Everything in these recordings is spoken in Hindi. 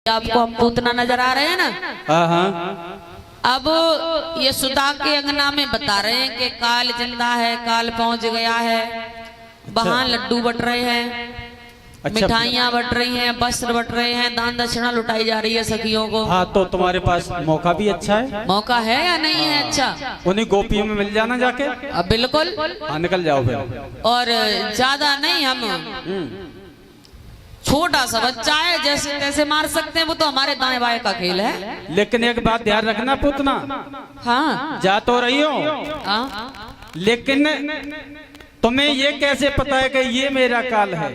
आपको हम पूतना नजर आ रहे हैं ना। हाँ। अब ये सुधा के अंगना में बता रहे हैं कि काल जिंदा है, काल पहुंच गया है। वहां लड्डू बट रहे हैं, मिठाइयाँ बट रही हैं, वस्त्र बट रहे हैं, दान दक्षिणा लुटाई जा रही है सखियों को। हाँ, तो तुम्हारे पास मौका भी अच्छा है। मौका है या नहीं है? अच्छा, उन्हीं गोपियों में मिल जाना जाके। अब बिल्कुल। हाँ, निकल जाओ फिर। और ज्यादा नहीं, हम छोटा सा बच्चा है, जैसे तैसे मार सकते हैं, वो तो हमारे दाएं बाएं का खेल है। लेकिन एक बात ध्यान रखना पूतना। हाँ, जा तो रही हो, हाँ, लेकिन तुम्हें ये कैसे पता है कि ये मेरा काल है?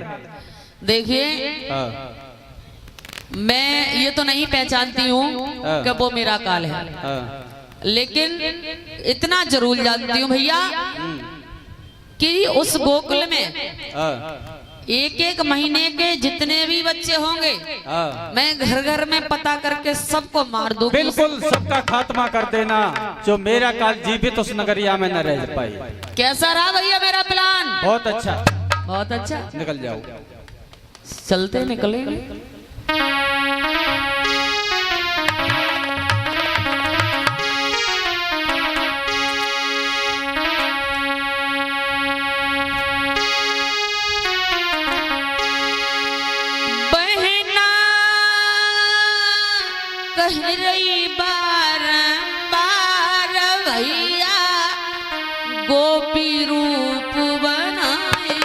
देखिए, मैं ये तो नहीं पहचानती हूँ कि वो मेरा काल है, लेकिन इतना जरूर जानती हूँ भैया कि उस गोकुल में एक एक महीने के जितने भी बच्चे होंगे, मैं घर घर में पता करके सबको मार दूंगी। बिल्कुल, सबका खात्मा कर देना, जो मेरा काल जीवित उस नगरिया में न रह पाई। कैसा रहा भैया मेरा प्लान? बहुत अच्छा, बहुत अच्छा। निकल जाओ। चलते निकलेंगे। कह रही बारंबार भैया गोपी रूप बनाए।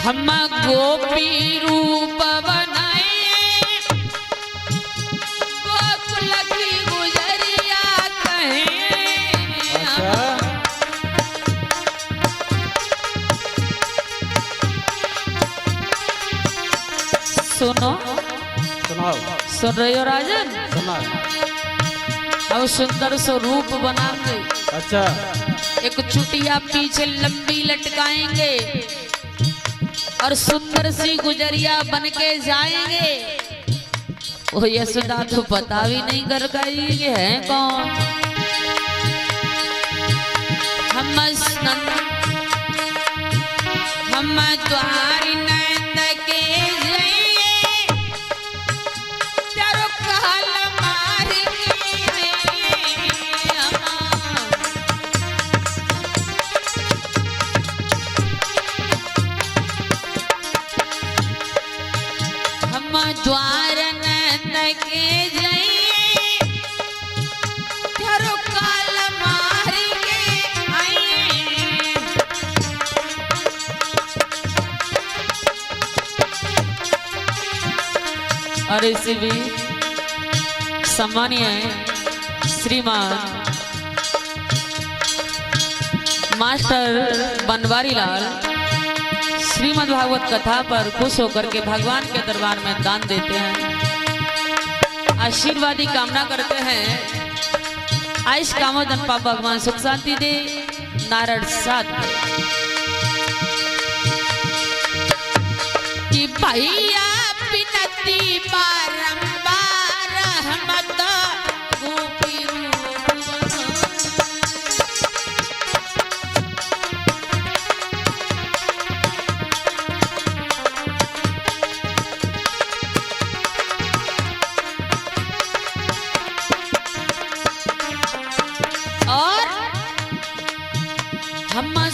हम गोपी रूप बनाए, गोकुल की गुजरिया कहें। सुनो, सुनाओ। सुन रहे हो राजन? सुनाओ। अब सुंदर सो रूप बनाएंगे। अच्छा। एक चुटिया पीछे लंबी लटकाएंगे और सुंदर सी गुजरिया बन के जाएंगे। वो यशोदा तो पता भी नहीं कर पाई कि है कौन। हम द्वार नंद के जाइए, चारों काल मार द्वार नंद के जाइए, चारों काल मार के आइए। और इसी भी सम्मानीय श्रीमान मास्टर बनवारी लाल श्रीमद् भागवत कथा पर खुश होकर के भगवान के दरबार में दान देते हैं, आशीर्वादी कामना करते हैं। आयुष कामो धन पाप भगवान सुख शांति दे। नारायण साथ कि भैया बिनती बारंबार हमत गोपी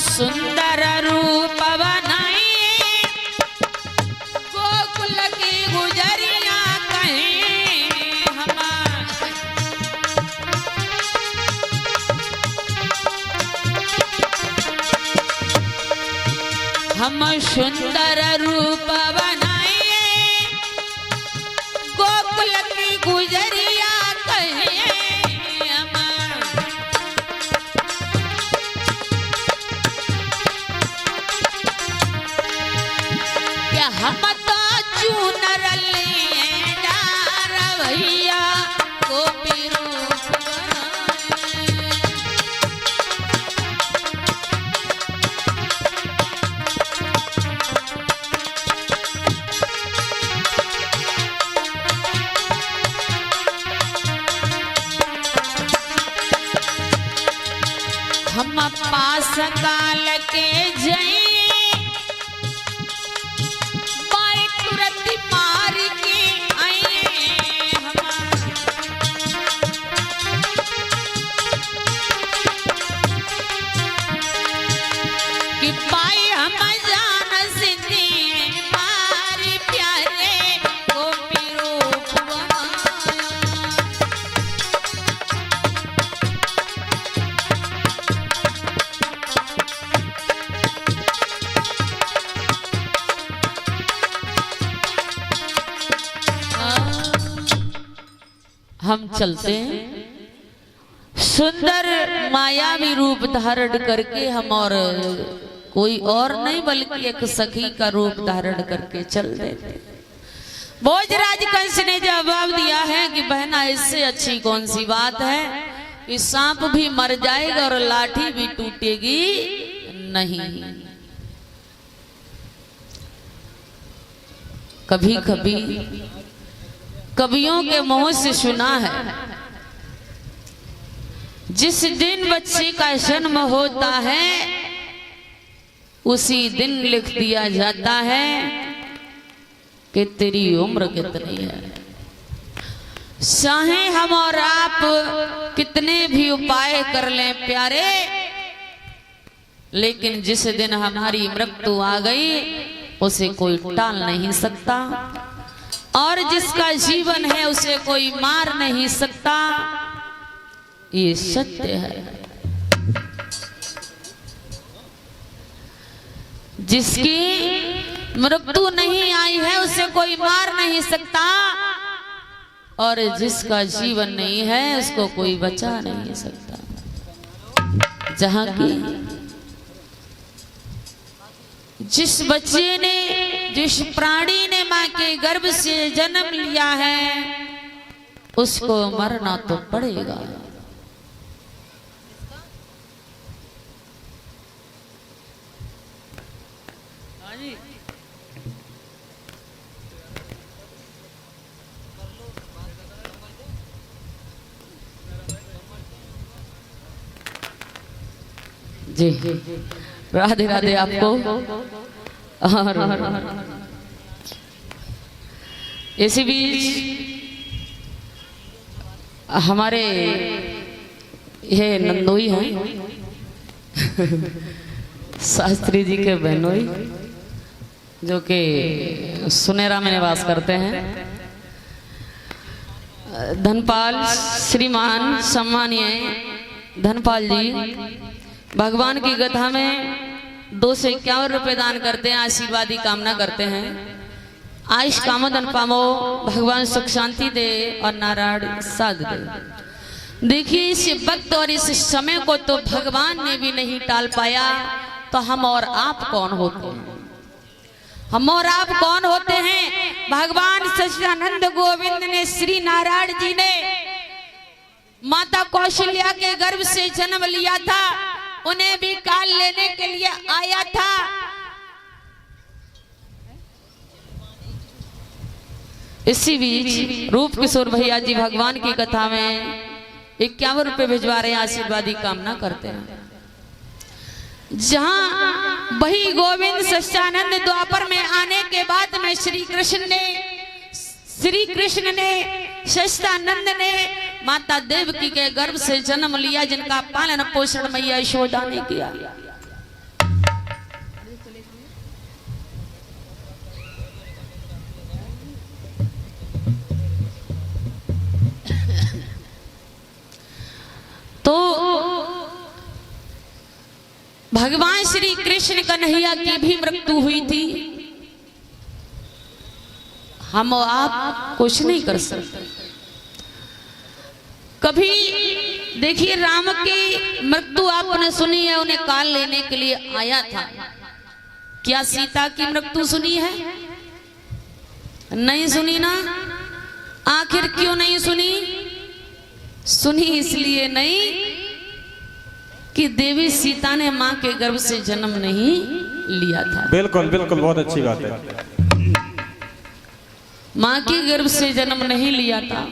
सुंदर रूप बनाए, गोकुल की गुजरिया कहें। हम सुंदर रूप बनाए, गोकुल की गुजरिया कहें। हम तो चूनर लिए डार भैया गोपी रूप बनाए। पास काल के जई बाई तुरंत मार के आए कि पाई हम जान सिंधी मारी प्यारे गोपी रूप हम चलते हैं सुंदर मायावी रूप धारण करके हम और कोई और नहीं बल्कि एक सखी का रूप धारण करके चल देते। भोजराज कंस ने जवाब दिया है कि बहना इससे अच्छी कौन सी बात है कि सांप भी मर जाएगा और लाठी भी टूटेगी नहीं। कभी कभी कवियों के मुंह से सुना है जिस दिन बच्चे का जन्म होता है उसी दिन लिख दिया जाता है कि तेरी उम्र कितनी है। चाहे हम और आप कितने भी उपाय कर लें प्यारे, लेकिन जिस दिन हमारी मृत्यु आ गई उसे कोई टाल नहीं सकता और जिसका जीवन है उसे कोई मार नहीं सकता। ये सत्य है। जिसकी मृत्यु नहीं आई है उसे कोई मार नहीं सकता और जिसका जीवन नहीं है उसको कोई बचा नहीं सकता। जहां की जिस बच्चे ने जिस प्राणी ने मां के गर्भ से जन्म लिया है उसको मरना तो पड़ेगा। जी राधे राधे आपको। और इसी बीच हमारे ये नंदोई हैं शास्त्री जी के बहनोई जो कि सुनेरा में निवास करते हैं। धनपाल श्रीमान सम्मानीय धनपाल जी भगवान की कथा में 251 रुपए दान करते हैं, आशीर्वाद की कामना करते हैं। आयुष कामोदन पामो, भगवान सुख शांति दे और नारायण साध दे। देखिए इस वक्त और इस समय को तो भगवान ने भी नहीं टाल पाया, तो हम और आप कौन होते हैं? हम और आप कौन होते हैं? भगवान सच्चिदानंद गोविंद ने श्री नारायण जी ने माता कौशल्या के गर्भ से जन्म लिया था, उन्हें भी काल लेने के लिए आया था। इसी बीच रूप किशोर भैया जी भगवान की कथा में 51 रुपए भिजवा रहे हैं, आशीर्वाद की कामना करते हैं। जहां वही गोविंद सच्चिदानंद द्वापर में आने के बाद में श्री कृष्ण ने सच्चिदानंद ने माता देवकी के गर्भ से जन्म लिया, जिनका पालन पोषण मैया यशोदा ने किया। तो भगवान श्री कृष्ण कन्हैया की भी मृत्यु हुई थी। हम आप कुछ नहीं कर सकते। कभी देखिए राम की मृत्यु आपने सुनी है, उन्हें काल लेने के लिए आया था। क्या सीता की मृत्यु सुनी है? नहीं सुनी ना। आखिर क्यों नहीं सुनी? सुनी इसलिए नहीं कि देवी सीता ने मां के गर्भ से जन्म नहीं लिया था। बिल्कुल बिल्कुल, बहुत अच्छी बात है। मां के गर्भ से जन्म नहीं लिया था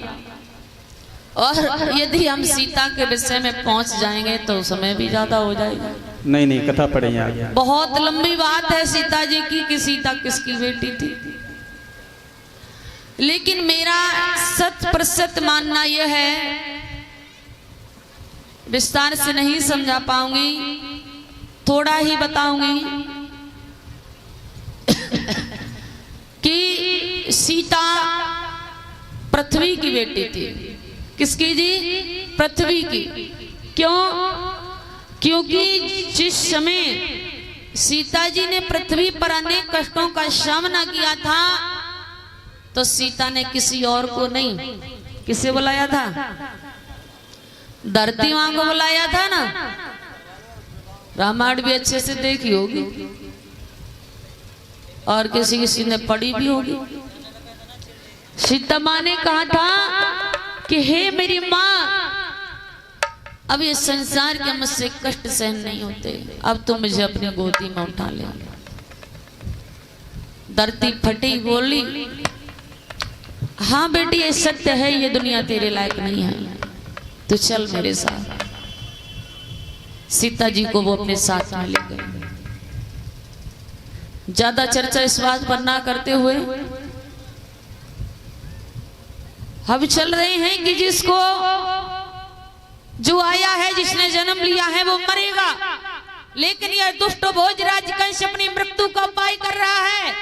और यदि हम सीता के विषय में पहुंच जाएंगे तो समय भी ज्यादा हो जाएगा। नहीं नहीं, कथा पढ़े आगे। बहुत लंबी बात है सीता जी की कि सीता किसकी बेटी थी, लेकिन मेरा 100% मानना यह है, विस्तार से नहीं समझा पाऊंगी, थोड़ा ही बताऊंगी कि सीता पृथ्वी की बेटी थी। किसकी जी? पृथ्वी की। क्यों? क्योंकि जिस समय सीता जी ने पृथ्वी पर अनेक कष्टों का सामना किया था तो सीता ने किसी और को नहीं, किसे बुलाया था? धरती मां को बुलाया था ना। रामायण भी अच्छे से देखी होगी और किसी ने पढ़ी भी होगी। सीता मां ने कहा था कि हे मेरी मां, अब ये संसार के मुझसे कष्ट सहन नहीं होते, अब तो मुझे अपनी गोदी में उठा ले। धरती फटी, बोली हाँ बेटी ये सत्य है, ये दुनिया तेरे लायक नहीं है, तो चल मेरे साथ। सीता जी को वो अपने साथ में ले गए। ज्यादा चर्चा इस बात पर ना करते हुए हम चल रहे हैं कि जिसको जो आया है, जिसने जन्म लिया है वो मरेगा, लेकिन यह दुष्ट भोजराज कंस अपनी मृत्यु का उपाय कर रहा है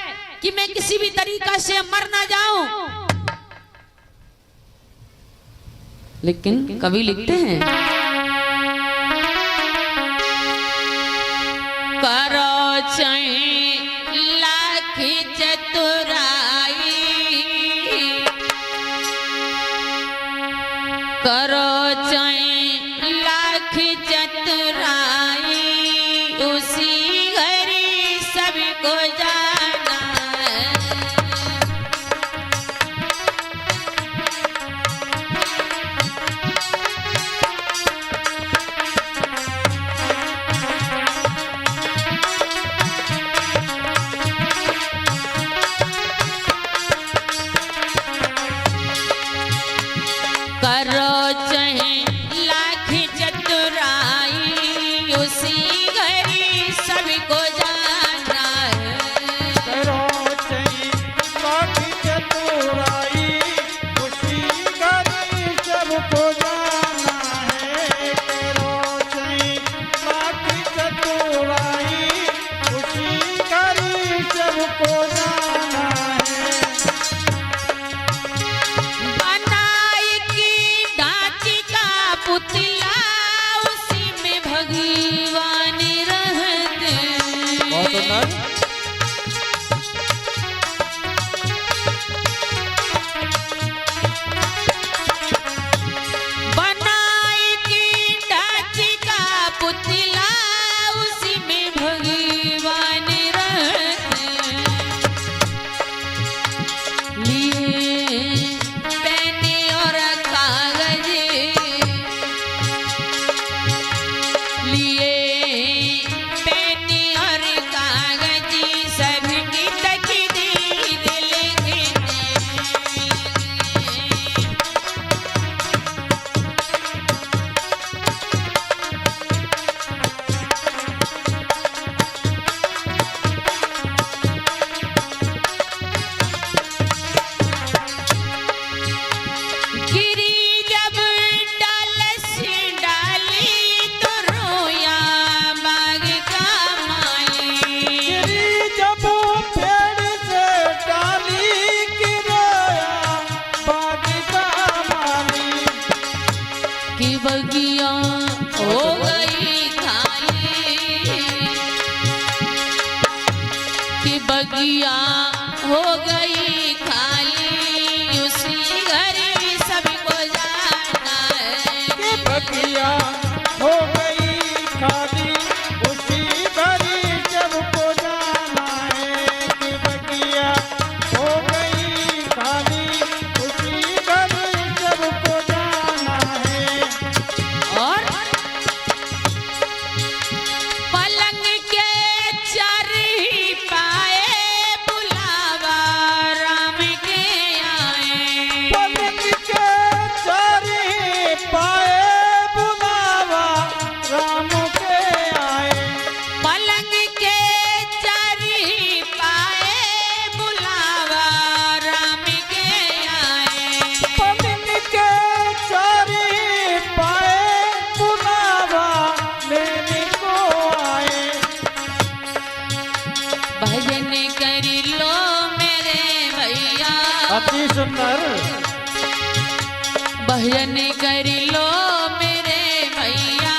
कि मैं किसी भी तरीका से मर ना जाऊं। लेकिन कवि लिखते हैं, करो चाहे लाख चतुराई, करो चाहे लाख चतुराई, उसी घड़ी सबको जाना है। करो चाहे लाख चतुराई, उसी घड़ी सबको जाना है। करो चाहे लाख चतुराई, उसी घड़ी सबको जाना है। करो चाहे लाख चतुराई, उसी घड़ी सबको जाना है। बनाई की ढांची का पुतला, उसी में भगवान रहते। बनाई की ढांची का पुतला, उसी में भगवान रहते। लिए पेन और कागज, लिए पेन और कागज, सबकी तकदीर लिखने। गिरी जब डाल से डाली, तो रोया बाग का माली। गिरी जब पेड़ से डाली, कि रोया बाग का माली। कि बगिया हो गई खाली, कि बगिया हो गई खाली, उसी घर में सबको जाना है। कि बगिया हो गई खाली, उसी घड़ी सबको जाना है। कि बगिया हो गई खाली, उसी घड़ी सबको जाना है। और पलंग के चर ही पाए, बुलावा राम के अति सुंदर। भजन कर लो मेरे भैया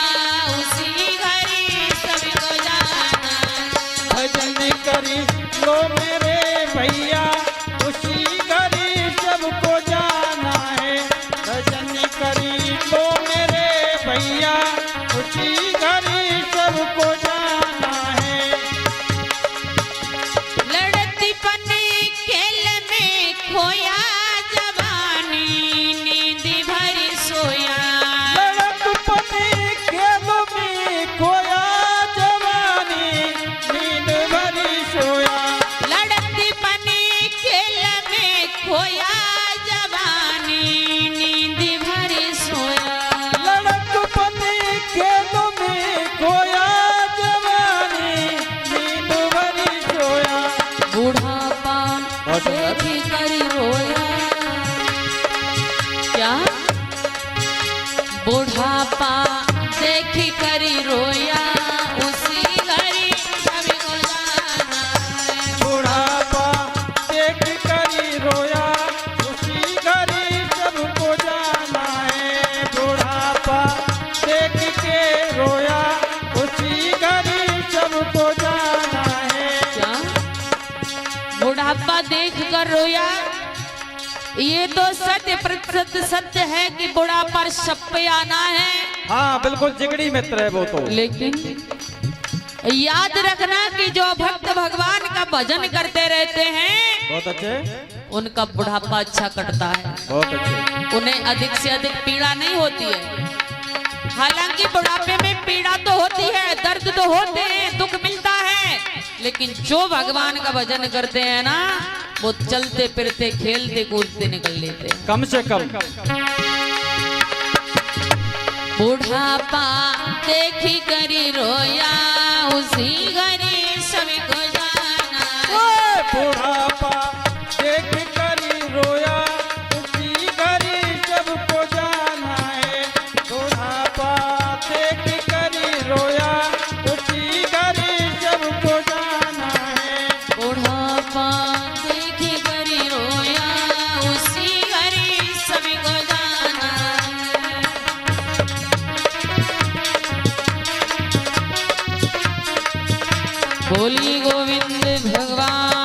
उसी घड़ी सबको जाना। भजन करी लो मेरे भैया उसी घड़ी सबको जाना है। भजन करी लो मेरे भैया उसी घड़ी सबको जाना है। लड़ती पने खेल में खोया जवानी नींद भरी सोया। लड़कपने खेल में खोया जवानी नींद भरी सोया। लड़ती पने खेल में खोया जवानी नींद भरी सोया। लड़कपने खेल में खोया जवानी नींद भरी सोया। बुढ़ापा देखी कर रोया। क्या बुढ़ापा देखी कर रोया उसी घड़ी सबको जाना है। बुढ़ापा देख करी रोया उसी घड़ी सबको जाना है। बुढ़ापा देख के रोया उसी घड़ी सबको जाना है। क्या बुढ़ापा देख कर रोया। ये तो सत्य प्रतिशत सत्य है कि बुढ़ापा सब पे आना है। हाँ बिल्कुल जिगड़ी मित्र है वो तो। लेकिन याद रखना कि जो भक्त भगवान का भजन करते रहते हैं बहुत अच्छे, उनका बुढ़ापा अच्छा कटता है। बहुत अच्छे। उन्हें अधिक से अधिक पीड़ा नहीं होती है। हालांकि बुढ़ापे में पीड़ा तो होती है, दर्द तो होते हैं, दुख मिलता है, लेकिन जो भगवान का भजन करते हैं ना वो चलते फिरते खेलते कूदते निकल लेते हैं। कम से कम बुढ़ापा देखी करी रोया उसी घड़ी सबको जाना। बुढ़ापा देख करी रोया उसी घड़ी सबको जाना है। बुढ़ापा देख करी रोया उसी घड़ी सबको जाना है। बुढ़ापा देखी करी रोया उसी घड़ी सबको जाना है। बोली गोविंद भगवान